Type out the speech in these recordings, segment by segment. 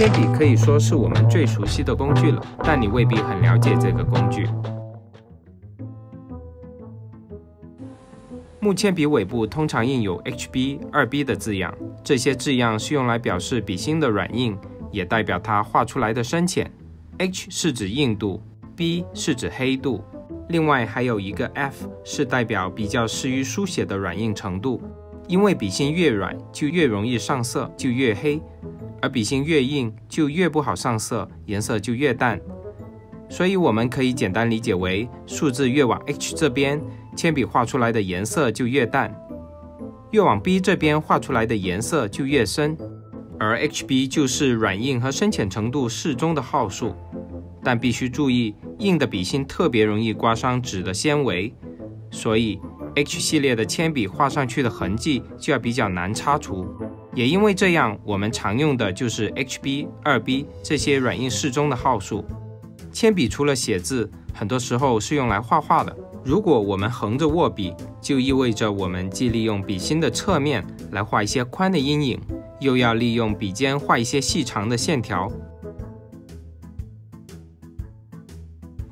铅笔可以说是我们最熟悉的工具了，但你未必很了解这个工具。木铅笔尾部通常印有 HB、2B 的字样，这些字样是用来表示笔芯的软硬，也代表它画出来的深浅。H 是指硬度 ，B 是指黑度，另外还有一个 F 是代表比较适于书写的软硬程度。因为笔芯越软就越容易上色，就越黑，而笔芯越硬就越不好上色，颜色就越淡。所以我们可以简单理解为，数字越往 H 这边，铅笔画出来的颜色就越淡；越往 B 这边画出来的颜色就越深。而 HB 就是软硬和深浅程度适中的号数，但必须注意，硬的笔芯特别容易刮伤纸的纤维，所以 H 系列的铅笔画上去的痕迹就要比较难擦除。也因为这样，我们常用的就是 HB、2B 这些软硬适中的号数。铅笔除了写字，很多时候是用来画画的。如果我们横着握笔，就意味着我们既利用笔芯的侧面来画一些宽的阴影，又要利用笔尖画一些细长的线条，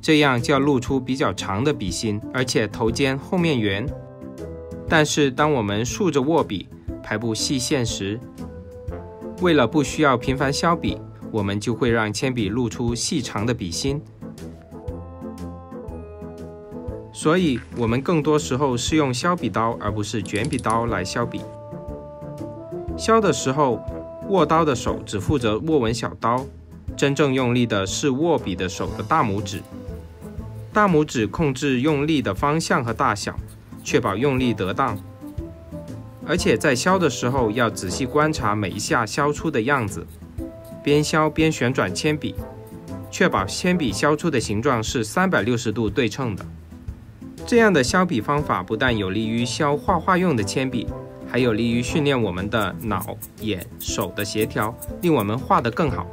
这样就要露出比较长的笔芯，而且头尖后面圆。但是当我们竖着握笔，排布细线时，为了不需要频繁削笔，我们就会让铅笔露出细长的笔芯。所以我们更多时候是用削笔刀而不是卷笔刀来削笔。削的时候，握刀的手只负责握稳小刀，真正用力的是握笔的手的大拇指。大拇指控制用力的方向和大小，确保用力得当。而且在削的时候要仔细观察每一下削出的样子，边削边旋转铅笔，确保铅笔削出的形状是360度对称的。这样的削笔方法不但有利于削画画用的铅笔，还有利于训练我们的脑、眼、手的协调，令我们画得更好。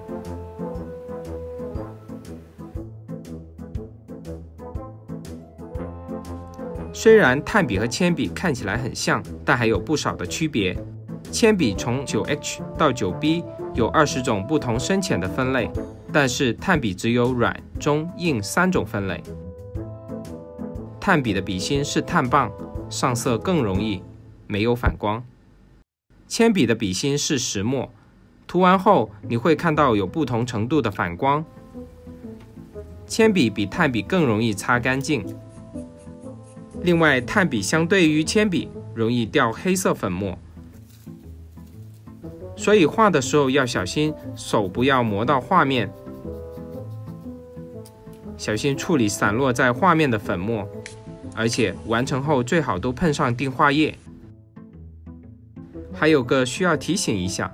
虽然炭笔和铅笔看起来很像，但还有不少的区别。铅笔从 9H 到 9B 有20种不同深浅的分类，但是炭笔只有软、中、硬3种分类。炭笔的笔芯是炭棒，上色更容易，没有反光。铅笔的笔芯是石墨，涂完后你会看到有不同程度的反光。铅笔比炭笔更容易擦干净。另外，炭笔相对于铅笔容易掉黑色粉末，所以画的时候要小心手不要磨到画面，小心处理散落在画面的粉末，而且完成后最好都喷上定画液。还有个需要提醒一下，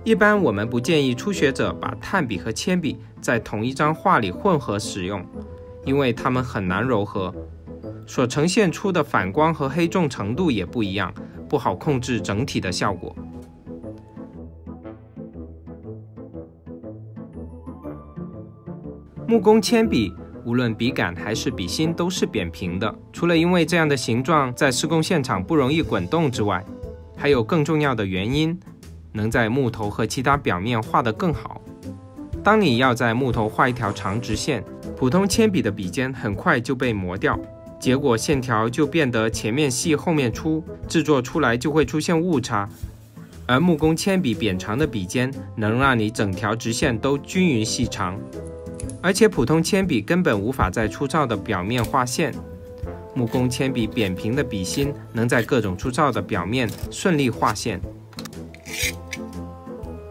一般我们不建议初学者把炭笔和铅笔在同一张画里混合使用，因为它们很难柔合，所呈现出的反光和黑重程度也不一样，不好控制整体的效果。木工铅笔无论笔杆还是笔芯都是扁平的，除了因为这样的形状在施工现场不容易滚动之外，还有更重要的原因，能在木头和其他表面画得更好。当你要在木头画一条长直线，普通铅笔的笔尖很快就被磨掉，结果线条就变得前面细后面粗，制作出来就会出现误差。而木工铅笔扁长的笔尖能让你整条直线都均匀细长，而且普通铅笔根本无法在粗糙的表面画线，木工铅笔扁平的笔芯能在各种粗糙的表面顺利画线。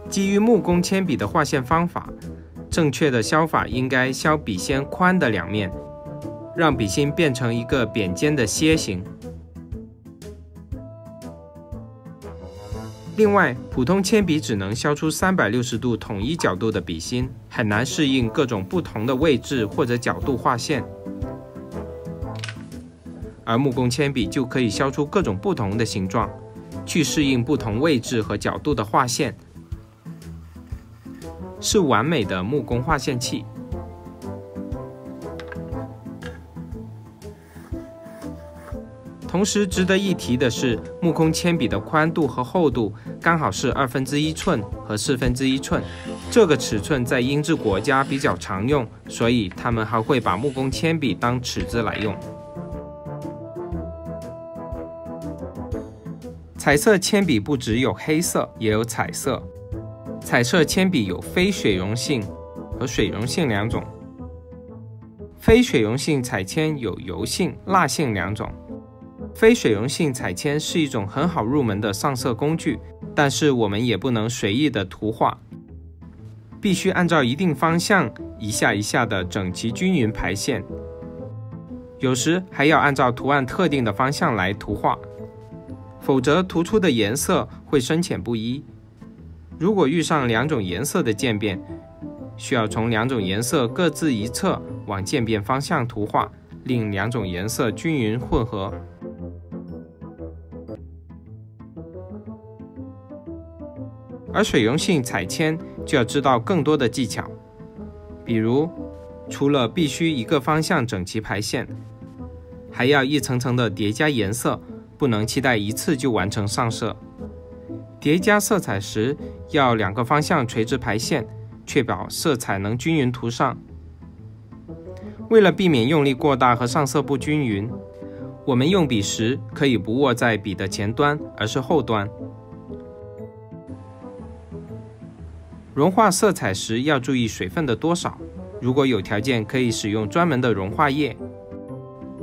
基于木工铅笔的画线方法，正确的削法应该削笔尖宽的两面，让笔芯变成一个扁尖的楔形。另外，普通铅笔只能削出360度统一角度的笔芯，很难适应各种不同的位置或者角度画线。而木工铅笔就可以削出各种不同的形状，去适应不同位置和角度的画线，是完美的木工画线器。同时值得一提的是，木工铅笔的宽度和厚度刚好是1/2寸和1/4寸，这个尺寸在英制国家比较常用，所以他们还会把木工铅笔当尺子来用。彩色铅笔不只有黑色，也有彩色。彩色铅笔有非水溶性和水溶性两种。非水溶性彩铅有油性、蜡性两种。非水溶性彩铅是一种很好入门的上色工具，但是我们也不能随意的涂画，必须按照一定方向一下一下的整齐均匀排线，有时还要按照图案特定的方向来涂画，否则涂出的颜色会深浅不一。如果遇上两种颜色的渐变，需要从两种颜色各自一侧往渐变方向涂画，令两种颜色均匀混合。而水溶性彩铅就要知道更多的技巧，比如除了必须一个方向整齐排线，还要一层层的叠加颜色，不能期待一次就完成上色。叠加色彩时要两个方向垂直排线，确保色彩能均匀涂上。为了避免用力过大和上色不均匀，我们用笔时可以不握在笔的前端，而是后端。融化色彩时要注意水分的多少，如果有条件可以使用专门的融化液，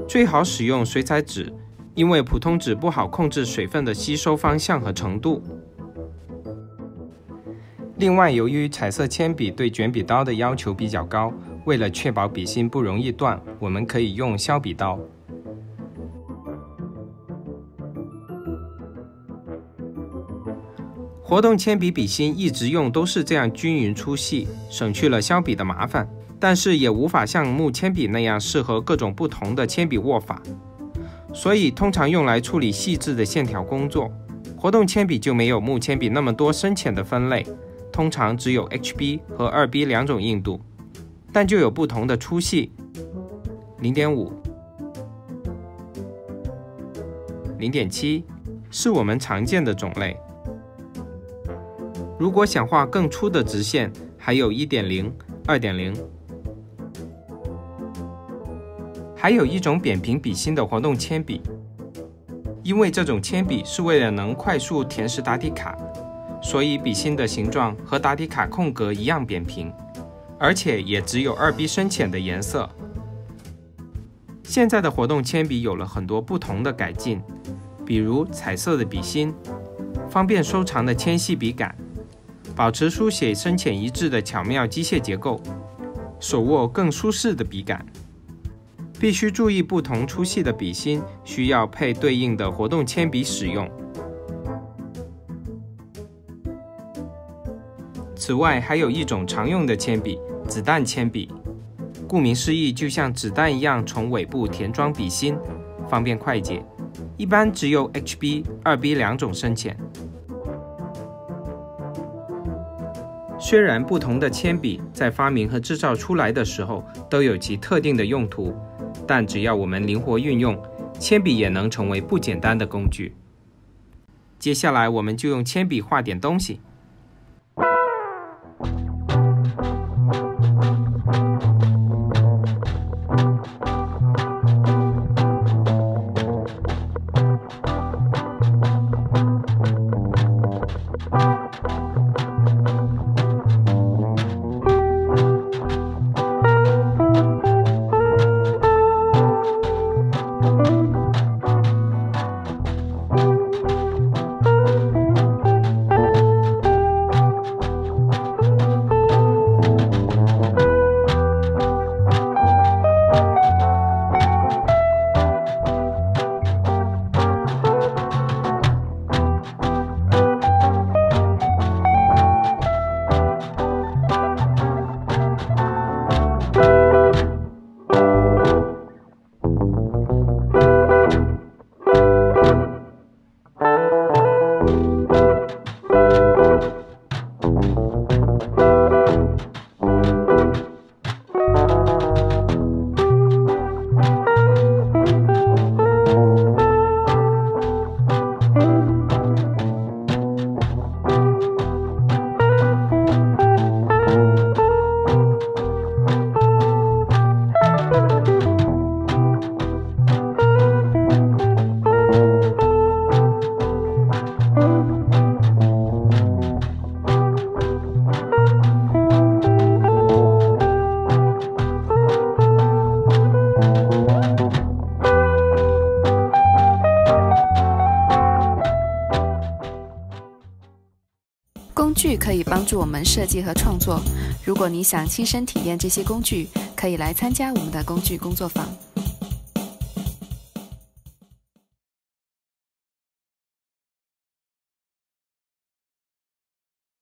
最好使用水彩纸，因为普通纸不好控制水分的吸收方向和程度。另外，由于彩色铅笔对卷笔刀的要求比较高，为了确保笔芯不容易断，我们可以用削笔刀。活动铅笔笔芯一直用都是这样均匀粗细，省去了削笔的麻烦，但是也无法像木铅笔那样适合各种不同的铅笔握法，所以通常用来处理细致的线条工作。活动铅笔就没有木铅笔那么多深浅的分类，通常只有 HB 和2B 两种硬度，但就有不同的粗细 0.5、0.7 是我们常见的种类。如果想画更粗的直线，还有 1.0、2.0。还有一种扁平笔芯的活动铅笔，因为这种铅笔是为了能快速填实答题卡，所以笔芯的形状和答题卡空格一样扁平，而且也只有 2B 深浅的颜色。现在的活动铅笔有了很多不同的改进，比如彩色的笔芯、方便收藏的铅细笔杆、保持书写深浅一致的巧妙机械结构、手握更舒适的笔杆。必须注意不同粗细的笔芯需要配对应的活动铅笔使用。此外，还有一种常用的铅笔——子弹铅笔。顾名思义，就像子弹一样从尾部填装笔芯，方便快捷。一般只有 HB、2B 两种深浅。虽然不同的铅笔在发明和制造出来的时候都有其特定的用途，但只要我们灵活运用，铅笔也能成为不简单的工具。接下来我们就用铅笔画点东西。具可以帮助我们设计和创作。如果你想亲身体验这些工具，可以来参加我们的工具工作坊。